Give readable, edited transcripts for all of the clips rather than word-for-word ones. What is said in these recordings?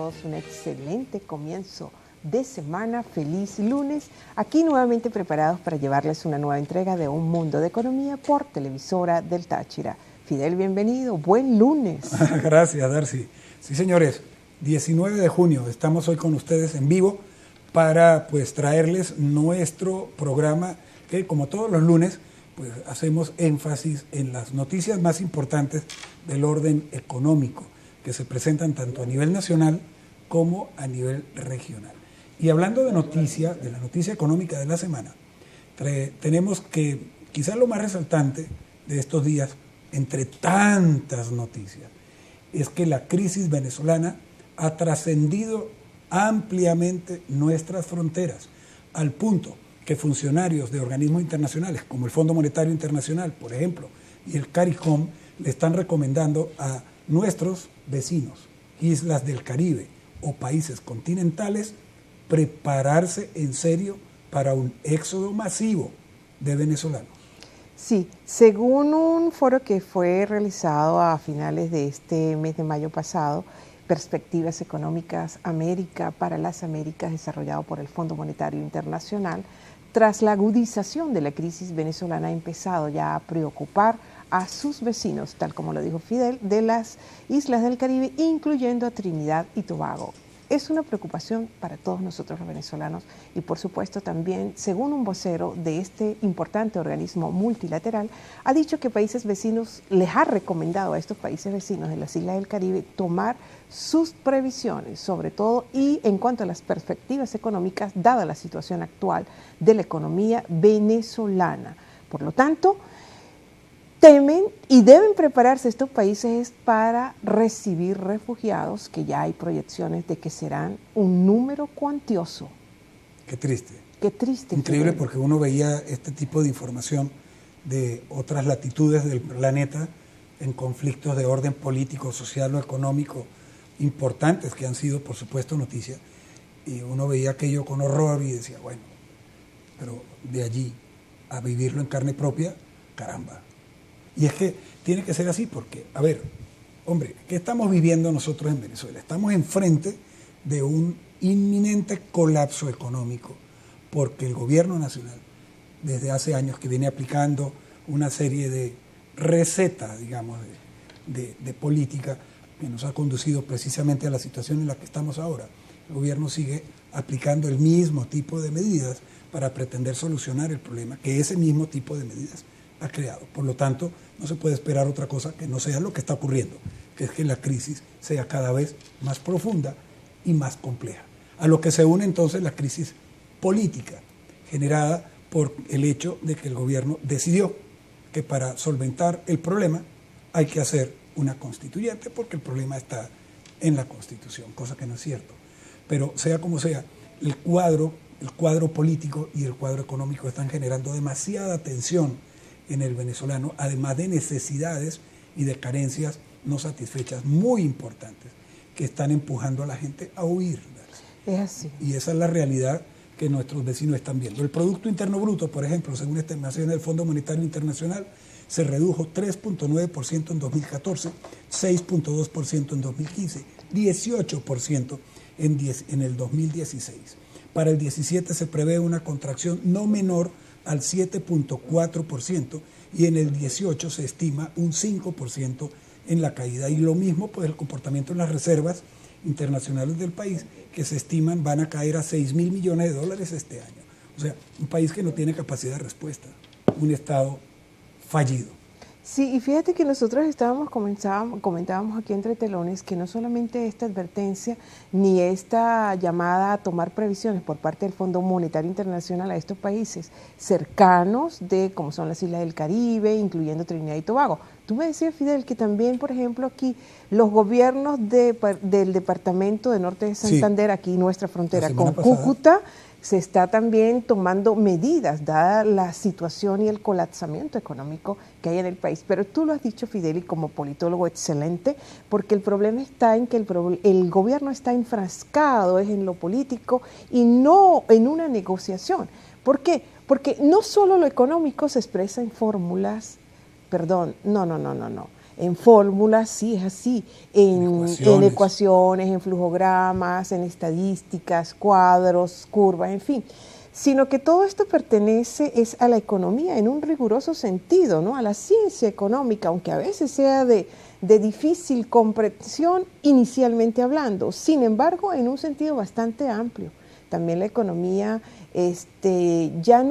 todos un excelente comienzo de semana, feliz lunes, aquí nuevamente preparados para llevarles una nueva entrega de Un Mundo de Economía por Televisora del Táchira. Fidel, bienvenido, buen lunes. Gracias, Darcy. Sí, señores, 19 de junio, estamos hoy con ustedes en vivo para traerles nuestro programa que, como todos los lunes, hacemos énfasis en las noticias más importantes del orden económico que se presentan tanto a nivel nacional como a nivel regional. Y hablando de noticia, de la noticia económica de la semana, tenemos que quizás lo más resaltante de estos días, entre tantas noticias, es que la crisis venezolana ha trascendido ampliamente nuestras fronteras, al punto que funcionarios de organismos internacionales, como el Fondo Monetario Internacional, por ejemplo, y el CARICOM, le están recomendando a nuestros vecinos, islas del Caribe o países continentales, prepararse en serio para un éxodo masivo de venezolanos. Sí, según un foro que fue realizado a finales de este mes de mayo pasado, Perspectivas Económicas América para las Américas, desarrollado por el Fondo Monetario Internacional, tras la agudización de la crisis venezolana ha empezado ya a preocupar a sus vecinos, tal como lo dijo Fidel, de las islas del Caribe, incluyendo a Trinidad y Tobago. Es una preocupación para todos nosotros los venezolanos y por supuesto también, según un vocero de este importante organismo multilateral, ha dicho que países vecinos les ha recomendado a estos países vecinos de las islas del Caribe tomar sus previsiones, sobre todo y en cuanto a las perspectivas económicas, dada la situación actual de la economía venezolana. Por lo tanto, temen y deben prepararse estos países para recibir refugiados, que ya hay proyecciones de que serán un número cuantioso. Qué triste. Qué triste. Increíble, porque uno veía este tipo de información de otras latitudes del planeta en conflictos de orden político, social o económico importantes que han sido, por supuesto, noticia, y uno veía aquello con horror y decía, bueno, pero de allí a vivirlo en carne propia, caramba. Y es que tiene que ser así porque, a ver, hombre, ¿qué estamos viviendo nosotros en Venezuela? Estamos enfrente de un inminente colapso económico porque el gobierno nacional, desde hace años que viene aplicando una serie de recetas, digamos, de política que nos ha conducido precisamente a la situación en la que estamos ahora. El gobierno sigue aplicando el mismo tipo de medidas para pretender solucionar el problema que ese mismo tipo de medidas ha creado. Por lo tanto, no se puede esperar otra cosa que no sea lo que está ocurriendo, que es que la crisis sea cada vez más profunda y más compleja. A lo que se une entonces la crisis política, generada por el hecho de que el gobierno decidió que para solventar el problema hay que hacer una constituyente, porque el problema está en la Constitución, cosa que no es cierto. Pero sea como sea, el cuadro político y el cuadro económico están generando demasiada tensión en el venezolano, además de necesidades y de carencias no satisfechas muy importantes que están empujando a la gente a huir. Es así. Y esa es la realidad que nuestros vecinos están viendo. El Producto Interno Bruto, por ejemplo, según estimaciones del Fondo Monetario Internacional, se redujo 3.9% en 2014, 6.2% en 2015, 18% en el 2016. Para el 17 se prevé una contracción no menor al 7.4% y en el 18 se estima un 5% en la caída. Y lo mismo el comportamiento en las reservas internacionales del país, que se estiman van a caer a $6.000 millones este año. O sea, un país que no tiene capacidad de respuesta, un Estado fallido. Sí, y fíjate que nosotros comentábamos aquí entre telones que no solamente esta advertencia ni esta llamada a tomar previsiones por parte del Fondo Monetario Internacional a estos países cercanos como son las Islas del Caribe, incluyendo Trinidad y Tobago. Tú me decías, Fidel, que también, por ejemplo, aquí los gobiernos del departamento de Norte de Santander, sí, aquí nuestra frontera con Cúcuta, se está también tomando medidas, dada la situación y el colapsamiento económico que hay en el país. Pero tú lo has dicho, Fidel, y como politólogo excelente, porque el problema está en que el gobierno está enfrascado en lo político y no en una negociación. ¿Por qué? Porque no solo lo económico se expresa en fórmulas, no. en fórmulas, sí es así, en ecuaciones, en flujogramas, en estadísticas, cuadros, curvas, en fin, sino que todo esto pertenece es a la economía en un riguroso sentido, ¿no? A la ciencia económica, aunque a veces sea de difícil comprensión inicialmente hablando, sin embargo en un sentido bastante amplio. También la economía ya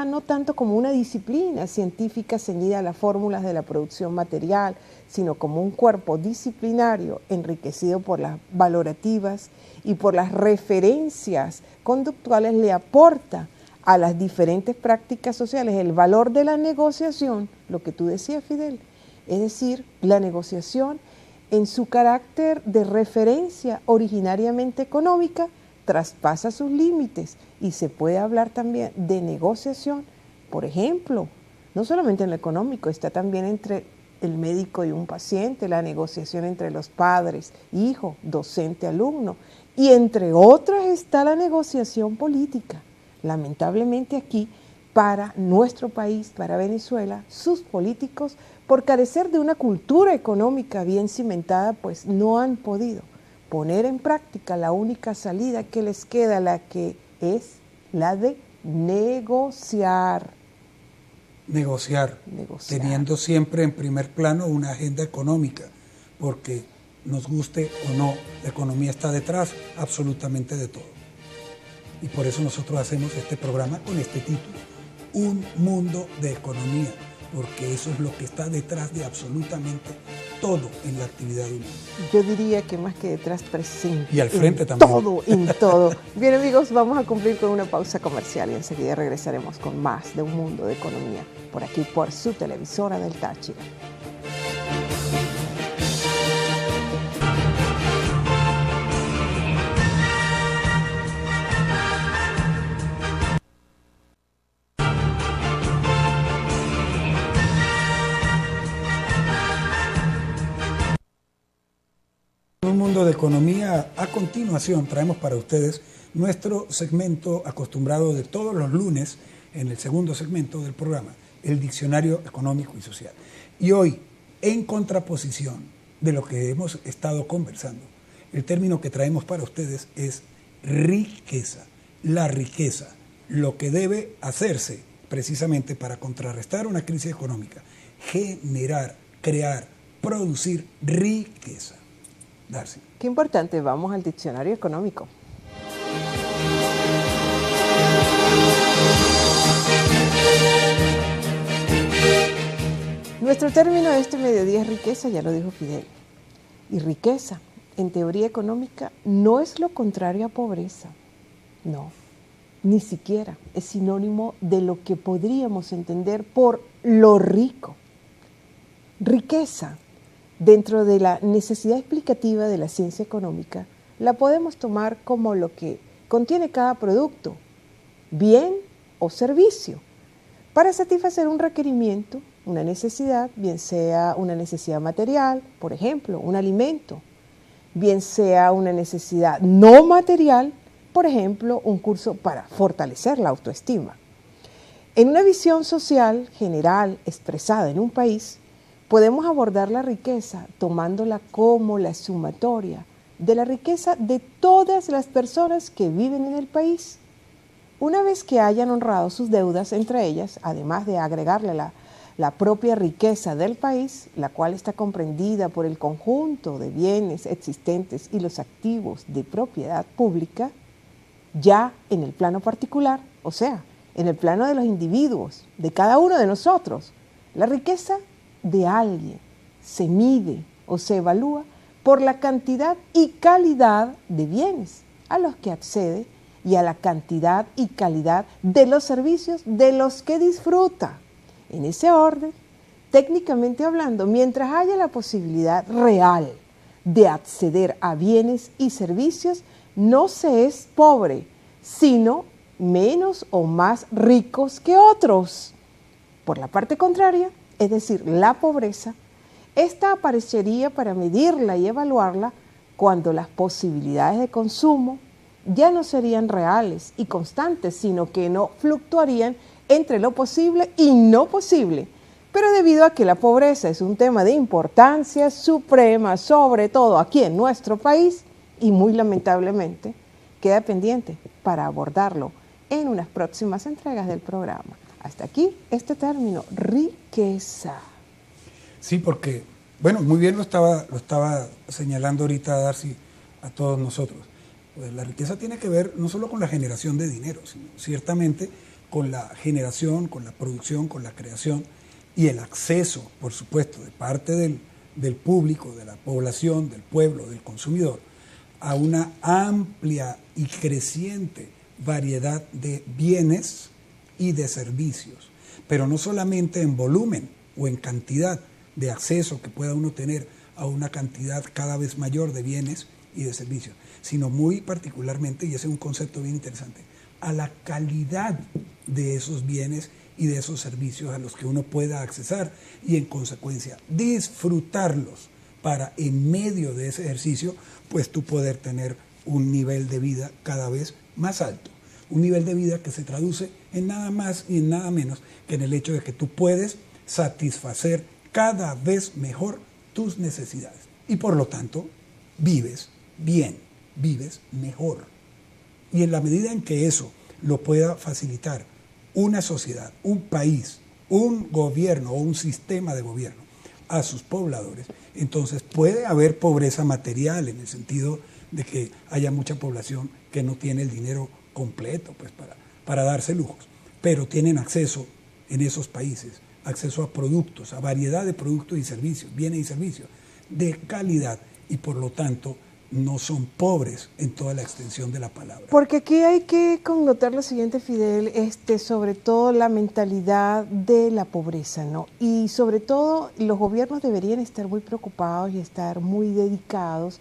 no tanto como una disciplina científica ceñida a las fórmulas de la producción material, sino como un cuerpo disciplinario enriquecido por las valorativas y por las referencias conductuales, le aporta a las diferentes prácticas sociales el valor de la negociación, lo que tú decías, Fidel, es decir, la negociación en su carácter de referencia originariamente económica traspasa sus límites y se puede hablar también de negociación, por ejemplo, no solamente en lo económico, está también entre el médico y un paciente, la negociación entre los padres, hijo, docente, alumno, y entre otras está la negociación política. Lamentablemente aquí, para nuestro país, para Venezuela, sus políticos, por carecer de una cultura económica bien cimentada, pues no han podido poner en práctica la única salida que les queda, la que es la de negociar. Negociar, teniendo siempre en primer plano una agenda económica, porque nos guste o no, la economía está detrás absolutamente de todo. Y por eso nosotros hacemos este programa con este título, Un Mundo de Economía, porque eso es lo que está detrás de absolutamente todo en la actividad humana. Yo diría que más que detrás, presente. Y al frente también. Todo, en todo. Bien, amigos, vamos a cumplir con una pausa comercial y enseguida regresaremos con más de Un Mundo de Economía, por aquí, por su televisora del Táchira. Un Mundo de Economía, a continuación traemos para ustedes nuestro segmento acostumbrado de todos los lunes, en el segundo segmento del programa, el Diccionario Económico y Social. Y hoy, en contraposición de lo que hemos estado conversando, el término que traemos para ustedes es riqueza. La riqueza, lo que debe hacerse precisamente para contrarrestar una crisis económica, generar, crear, producir riqueza. Darcy. Qué importante, vamos al diccionario económico. Nuestro término de este mediodía es riqueza, ya lo dijo Fidel. Y riqueza, en teoría económica, no es lo contrario a pobreza. No, ni siquiera es sinónimo de lo que podríamos entender por lo rico. Riqueza, dentro de la necesidad explicativa de la ciencia económica, la podemos tomar como lo que contiene cada producto, bien o servicio, para satisfacer un requerimiento, una necesidad, bien sea una necesidad material, por ejemplo, un alimento, bien sea una necesidad no material, por ejemplo, un curso para fortalecer la autoestima. En una visión social general expresada en un país, podemos abordar la riqueza tomándola como la sumatoria de la riqueza de todas las personas que viven en el país. Una vez que hayan honrado sus deudas entre ellas, además de agregarle la propia riqueza del país, la cual está comprendida por el conjunto de bienes existentes y los activos de propiedad pública, ya en el plano particular, o sea, en el plano de los individuos, de cada uno de nosotros, la riqueza de alguien se mide o se evalúa por la cantidad y calidad de bienes a los que accede y a la cantidad y calidad de los servicios de los que disfruta. En ese orden, técnicamente hablando, mientras haya la posibilidad real de acceder a bienes y servicios, no se es pobre, sino menos o más ricos que otros. Por la parte contraria, es decir, la pobreza, esta aparecería para medirla y evaluarla cuando las posibilidades de consumo ya no serían reales y constantes, sino que no fluctuarían entre lo posible y no posible, Pero debido a que la pobreza es un tema de importancia suprema, sobre todo aquí en nuestro país, y muy lamentablemente, queda pendiente para abordarlo en unas próximas entregas del programa. Hasta aquí este término, riqueza. Sí, porque, bueno, muy bien lo estaba señalando ahorita Darcy a todos nosotros. Pues la riqueza tiene que ver no solo con la generación de dinero, sino ciertamente con la generación, con la producción, con la creación y el acceso, por supuesto, de parte del público, de la población, del pueblo, del consumidor, a una amplia y creciente variedad de bienes y de servicios, pero no solamente en volumen o en cantidad de acceso que pueda uno tener a una cantidad cada vez mayor de bienes y de servicios, sino muy particularmente, y ese es un concepto bien interesante, a la calidad de esos bienes y de esos servicios a los que uno pueda accesar y en consecuencia disfrutarlos para en medio de ese ejercicio pues tú poder tener un nivel de vida cada vez más alto, un nivel de vida que se traduce en nada más y en nada menos que en el hecho de que tú puedes satisfacer cada vez mejor tus necesidades y por lo tanto vives bien, vives mejor. Y en la medida en que eso lo pueda facilitar una sociedad, un país, un gobierno o un sistema de gobierno a sus pobladores, entonces puede haber pobreza material en el sentido de que haya mucha población que no tiene el dinero completo pues, para darse lujos, pero tienen acceso en esos países, acceso a productos, a variedad de productos y servicios, bienes y servicios de calidad y por lo tanto no son pobres en toda la extensión de la palabra. Porque aquí hay que connotar lo siguiente, Fidel, sobre todo la mentalidad de la pobreza, ¿no? Y sobre todo los gobiernos deberían estar muy preocupados y estar muy dedicados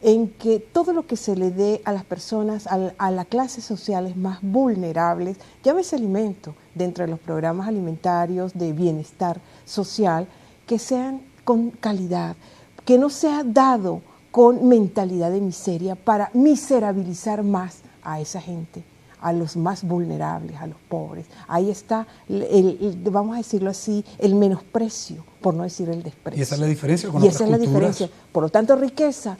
en que todo lo que se le dé a las personas, a las clases sociales más vulnerables, llámese alimento, dentro de los programas alimentarios de bienestar social, que sean con calidad, que no sea dado con mentalidad de miseria para miserabilizar más a esa gente, a los más vulnerables, a los pobres. Ahí está, vamos a decirlo así, el menosprecio, por no decir el desprecio. Y esa es la diferencia con otras culturas. Y esa es la diferencia. Por lo tanto, riqueza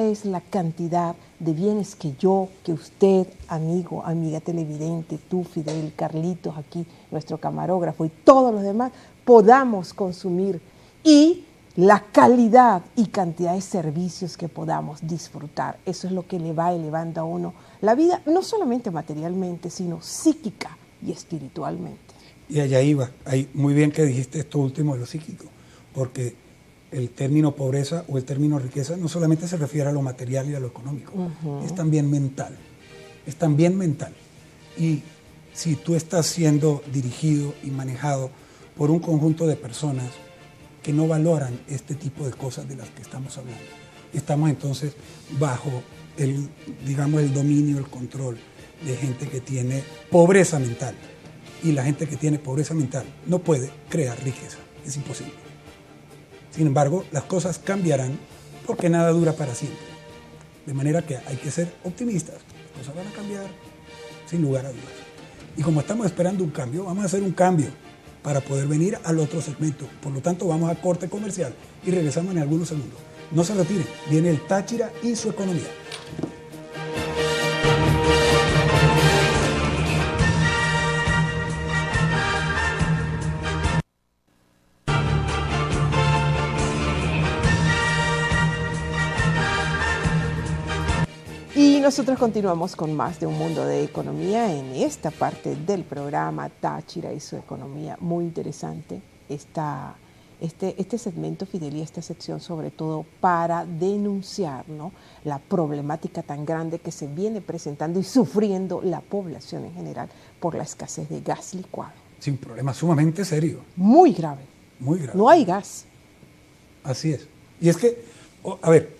es la cantidad de bienes que yo, que usted, amigo, amiga televidente, tú, Fidel, Carlitos, aquí, nuestro camarógrafo y todos los demás, podamos consumir y la calidad y cantidad de servicios que podamos disfrutar. Eso es lo que le va elevando a uno la vida, no solamente materialmente, sino psíquica y espiritualmente. Y allá iba, ahí, muy bien que dijiste esto último de lo psíquico, porque el término pobreza o el término riqueza no solamente se refiere a lo material y a lo económico, es también mental, es también mental. Y si tú estás siendo dirigido y manejado por un conjunto de personas que no valoran este tipo de cosas de las que estamos hablando, estamos entonces bajo el dominio, el control de gente que tiene pobreza mental. Y la gente que tiene pobreza mental no puede crear riqueza, es imposible. Sin embargo, las cosas cambiarán porque nada dura para siempre. De manera que hay que ser optimistas, las cosas van a cambiar sin lugar a dudas. Y como estamos esperando un cambio, vamos a hacer un cambio para poder venir al otro segmento. Por lo tanto, vamos a corte comercial y regresamos en algunos segundos. No se retiren, viene el Táchira y su economía. Y nosotros continuamos con más de Un Mundo de Economía en esta parte del programa Táchira y su economía. Muy interesante este segmento, Fidel, y esta sección sobre todo para denunciar, ¿no?, la problemática tan grande que se viene presentando y sufriendo la población en general por la escasez de gas licuado. Sí, un problema sumamente serio. Muy grave. Muy grave. No hay gas. Así es. Y es que, a ver,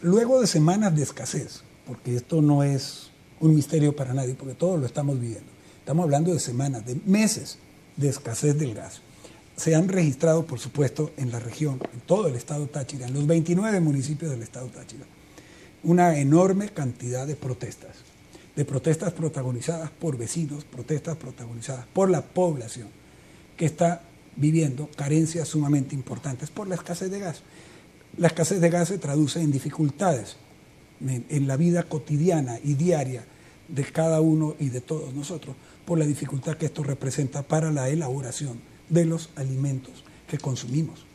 luego de semanas de escasez, porque esto no es un misterio para nadie, porque todos lo estamos viviendo, estamos hablando de semanas, de meses de escasez del gas. Se han registrado, por supuesto, en la región, en todo el estado Táchira, en los 29 municipios del estado Táchira, una enorme cantidad de protestas protagonizadas por vecinos, protestas protagonizadas por la población, que está viviendo carencias sumamente importantes por la escasez de gas. La escasez de gas se traduce en dificultades en la vida cotidiana y diaria de cada uno y de todos nosotros, por la dificultad que esto representa para la elaboración de los alimentos que consumimos.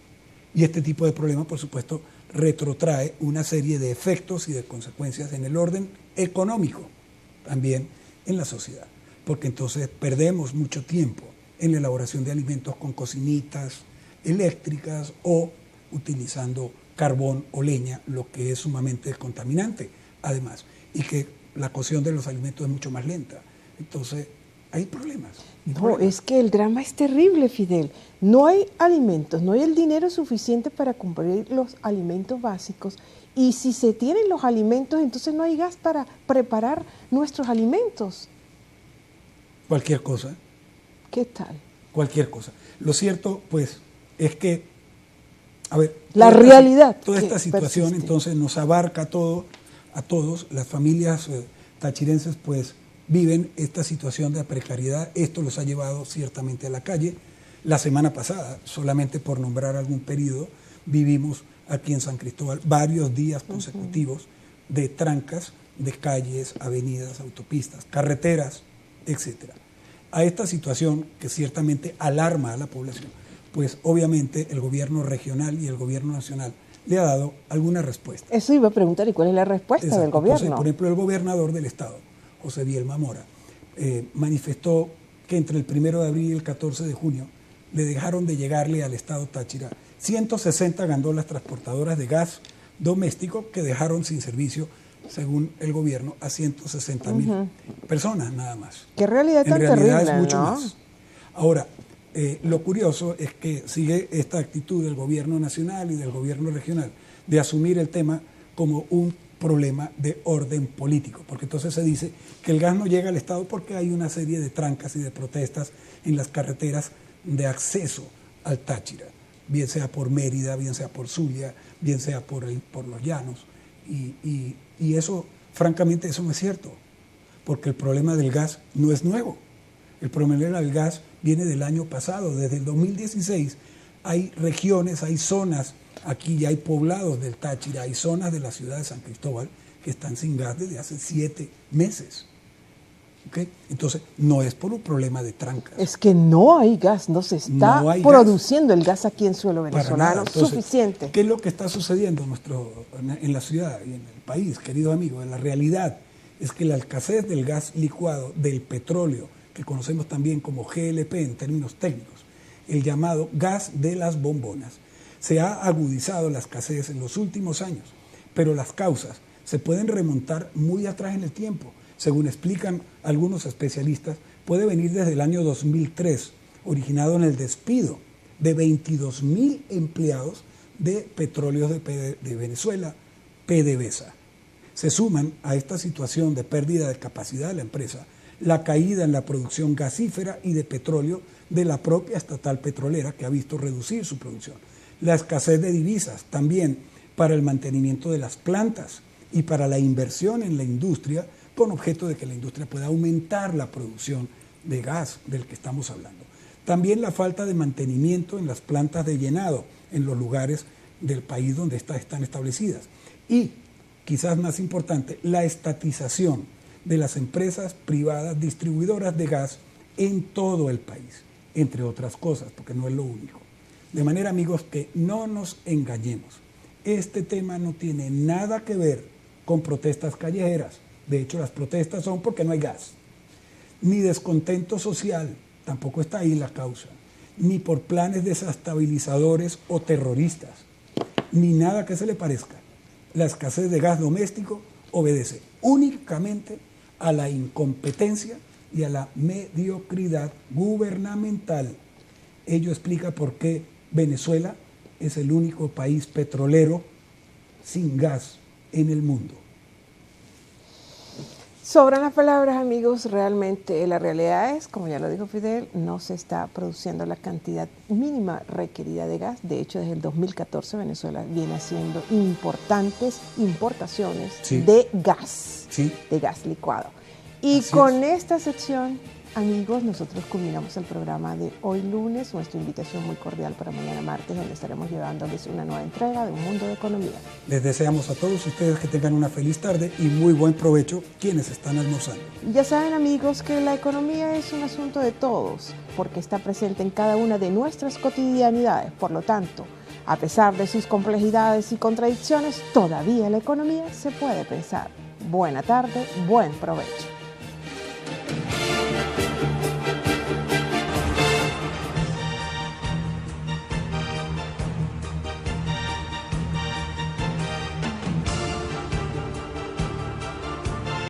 Y este tipo de problema, por supuesto, retrotrae una serie de efectos y de consecuencias en el orden económico, también en la sociedad, porque entonces perdemos mucho tiempo en la elaboración de alimentos con cocinitas eléctricas o utilizando carbón o leña, lo que es sumamente contaminante, además, y que la cocción de los alimentos es mucho más lenta. Entonces, hay problemas. No, es que el drama es terrible, Fidel. No hay alimentos, no hay el dinero suficiente para cumplir los alimentos básicos. Y si se tienen los alimentos, entonces no hay gas para preparar nuestros alimentos. Cualquier cosa. ¿Qué tal? Cualquier cosa. Lo cierto, pues, es que, a ver, la realidad. Toda esta situación persiste. Entonces nos abarca a todos. Las familias tachirenses, pues, viven esta situación de precariedad. Esto los ha llevado ciertamente a la calle. La semana pasada, solamente por nombrar algún periodo, vivimos aquí en San Cristóbal varios días consecutivos de trancas de calles, avenidas, autopistas, carreteras, etcétera. A esta situación que ciertamente alarma a la población, pues obviamente el gobierno regional y el gobierno nacional le ha dado alguna respuesta. Eso iba a preguntar, ¿y cuál es la respuesta del gobierno? Entonces, por ejemplo, el gobernador del estado, José Bielma Mora, manifestó que entre el 1 de abril y el 14 de junio le dejaron de llegarle al estado Táchira 160 gandolas transportadoras de gas doméstico que dejaron sin servicio, según el gobierno, a 160,000 personas nada más. Qué realidad tan terrible, en realidad es mucho ¿no? más. Ahora, lo curioso es que sigue esta actitud del gobierno nacional y del gobierno regional de asumir el tema como un problema de orden político, porque entonces se dice que el gas no llega al Estado porque hay una serie de trancas y de protestas en las carreteras de acceso al Táchira, bien sea por Mérida, bien sea por Zulia, bien sea por los llanos, y eso, francamente, eso no es cierto, porque el problema del gas no es nuevo. El problema del gas viene del año pasado, desde el 2016 hay regiones, hay zonas, aquí ya hay poblados del Táchira, hay zonas de la ciudad de San Cristóbal que están sin gas desde hace 7 meses. ¿Okay? Entonces, no es por un problema de trancas. Es que no hay gas, no se está produciendo el gas aquí en suelo venezolano suficiente. ¿Qué es lo que está sucediendo en la ciudad y en el país, querido amigo? La realidad es que la escasez del gas licuado, del petróleo, que conocemos también como GLP en términos técnicos, el llamado gas de las bombonas, se ha agudizado la escasez en los últimos años, pero las causas se pueden remontar muy atrás en el tiempo. Según explican algunos especialistas, puede venir desde el año 2003, originado en el despido de 22,000 empleados de Petróleos de Venezuela, PDVSA. Se suman a esta situación de pérdida de capacidad de la empresa la caída en la producción gasífera y de petróleo de la propia estatal petrolera, que ha visto reducir su producción. La escasez de divisas también para el mantenimiento de las plantas y para la inversión en la industria, con objeto de que la industria pueda aumentar la producción de gas del que estamos hablando. También la falta de mantenimiento en las plantas de llenado en los lugares del país donde están establecidas. Y, quizás más importante, la estatización de las empresas privadas distribuidoras de gas en todo el país, entre otras cosas, porque no es lo único. De manera, amigos, que no nos engañemos. Este tema no tiene nada que ver con protestas callejeras. De hecho, las protestas son porque no hay gas. Ni descontento social, tampoco está ahí la causa. Ni por planes desestabilizadores o terroristas. Ni nada que se le parezca. La escasez de gas doméstico obedece únicamente a la incompetencia y a la mediocridad gubernamental. Ello explica por qué Venezuela es el único país petrolero sin gas en el mundo. Sobran las palabras, amigos. Realmente la realidad es, como ya lo dijo Fidel, no se está produciendo la cantidad mínima requerida de gas. De hecho, desde el 2014 Venezuela viene haciendo importantes importaciones de gas, de gas licuado. Y así con esta sección amigos, nosotros culminamos el programa de hoy lunes. Nuestra invitación muy cordial para mañana martes, donde estaremos llevándoles una nueva entrega de Un Mundo de Economía. Les deseamos a todos ustedes que tengan una feliz tarde y muy buen provecho quienes están almorzando. Y ya saben, amigos, que la economía es un asunto de todos, porque está presente en cada una de nuestras cotidianidades. Por lo tanto, a pesar de sus complejidades y contradicciones, todavía la economía se puede pensar. Buena tarde, buen provecho.